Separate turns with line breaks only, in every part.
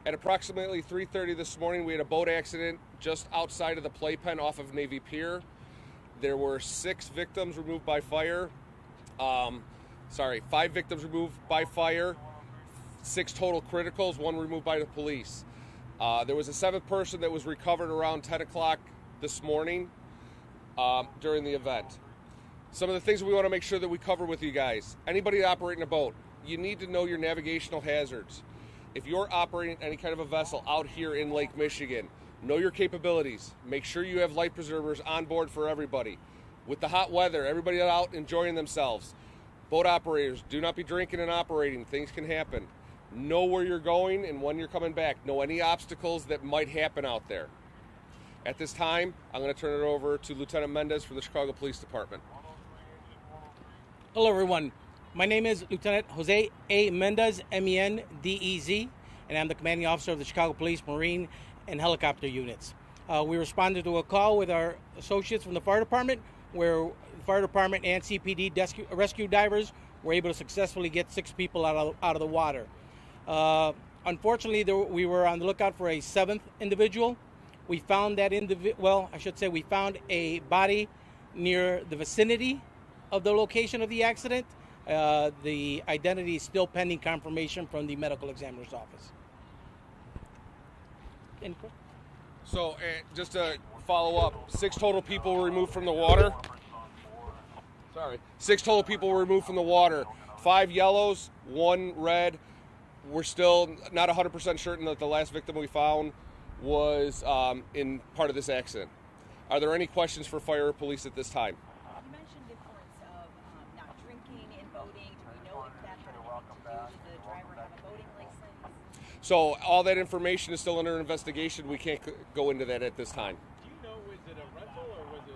At approximately 3:30 this morning, we had a boat accident just outside of the playpen off of Navy Pier. There were 6 victims removed by fire. 5 victims removed by fire, 6 total criticals, 1 removed by the police. There was a 7th person that was recovered around 10 o'clock this morning during the event. Some of the things we want to make sure that we cover with you guys. Anybody operating a boat, you need to know your navigational hazards. If you're operating any kind of a vessel out here in Lake Michigan, know your capabilities. Make sure you have life preservers on board for everybody. With the hot weather, everybody out enjoying themselves. Boat operators, do not be drinking and operating. Things can happen. Know where you're going and when you're coming back. Know any obstacles that might happen out there. At this time, I'm going to turn it over to Lieutenant Mendez from the Chicago Police Department.
Hello, everyone. My name is Lieutenant Jose A. Mendez, M-E-N-D-E-Z, and I'm the commanding officer of the Chicago Police, Marine, and Helicopter units. We responded to a call with our associates from the fire department, where the fire department and CPD rescue divers were able to successfully get 6 people out of the water. Unfortunately, we were on the lookout for a 7th individual. We found that we found a body near the vicinity of the location of the accident. The identity is still pending confirmation from the medical examiner's office. Any questions?
So, just to follow up, 6 total people were removed from the water. 6 total people were removed from the water. 5 yellows, 1 red. We're still not 100% certain that the last victim we found was in part of this accident. Are there any questions for fire or police at this time?
You mentioned the importance of not drinking and boating. Do we know if that had anything to do? Does the driver have a boating license?
So all that information is still under investigation. We can't go into that at this time.
Do you know, was it a rental or was it?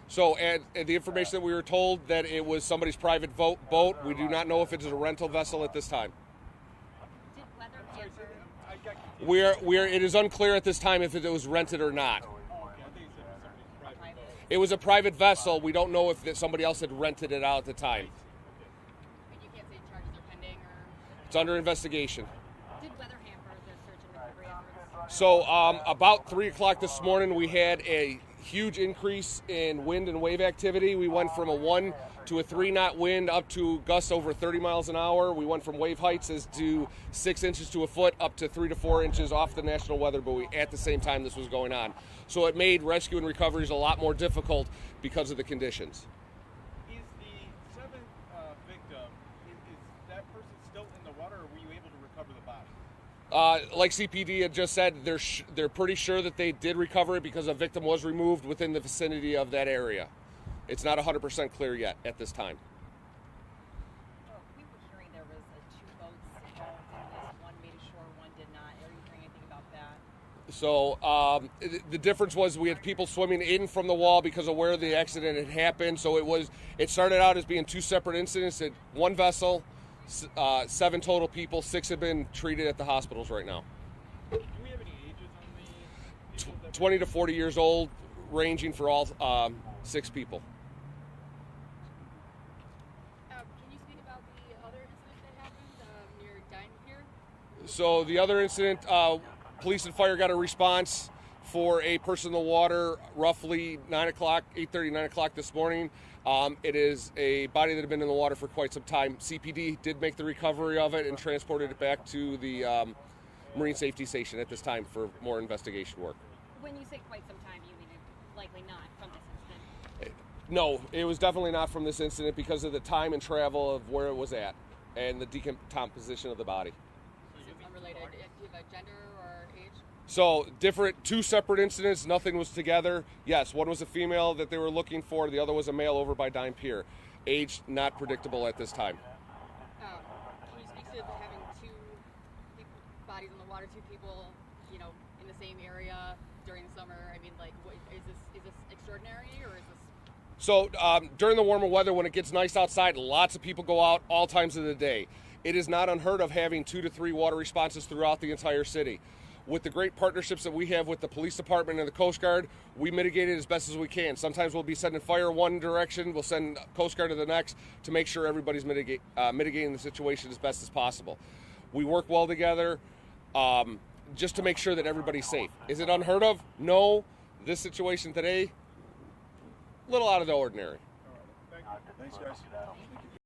So at the information that we were told that it was somebody's private boat. We do not know if it is a rental vessel at this time.
Did weather hamper?
I got confused.
It is unclear at this time if it was rented or not.
Oh, okay. I think it said it was somebody's private.
It was a private vessel. We don't know if somebody else had rented it out at the time.
And you can't say charges are pending or?
It's under investigation.
Did weather hamper the search and recovery efforts?
So about 3 o'clock this morning, we had a huge increase in wind and wave activity. We went from a 1 to a 3 knot wind up to gusts over 30 miles an hour. We went from wave heights as to 6 inches to a foot up to 3 to 4 inches off the National Weather Buoy at the same time this was going on. So it made rescue and recoveries a lot more difficult because of the conditions.
Is the 7th victim, is that person still in the water or were you able to recover the body?
Like CPD had just said, they're pretty sure that they did recover it because a victim was removed within the vicinity of that area. It's not 100% clear yet at this time.
Oh, we were hearing there was 2 boats involved in this. One made ashore, one did not. Are you hearing anything about that?
So the difference was we had people swimming in from the wall because of where the accident had happened. So it started out as being 2 separate incidents at 1 vessel, 7 total people. 6 have been treated at the hospitals right now.
Do we have any ages on the people?
20 to 40 years old, ranging for all 6 people.
Can you speak about the other incident that happened near Navy Pier?
So the other incident, police and fire got a response for a person in the water roughly 9 o'clock, 8:30, 9 o'clock this morning. It is a body that had been in the water for quite some time. CPD did make the recovery of it and transported it back to the Marine Safety Station at this time for more investigation work.
When you say quite some time, you mean it's likely not from this incident?
No, it was definitely not from this incident because of the time and travel of where it was at and the decomposition of the body.
So it's unrelated. Do you have a gender or age?
So 2 separate incidents, nothing was together. Yes, one was a female that they were looking for, the other was a male over by Navy Pier. Age not predictable at this time.
Can you speak to having 2 bodies in the water, 2 people, in the same area during the summer? I mean, is this extraordinary or is this?
So during the warmer weather, when it gets nice outside, lots of people go out all times of the day. It is not unheard of having 2 to 3 water responses throughout the entire city. With the great partnerships that we have with the police department and the Coast Guard, we mitigate it as best as we can. Sometimes we'll be sending fire one direction, we'll send Coast Guard to the next to make sure everybody's mitigating the situation as best as possible. We work well together. just to make sure that everybody's safe. Is it unheard of? No. This situation today, a little out of the ordinary.
All right. Thank you. Thanks, guys.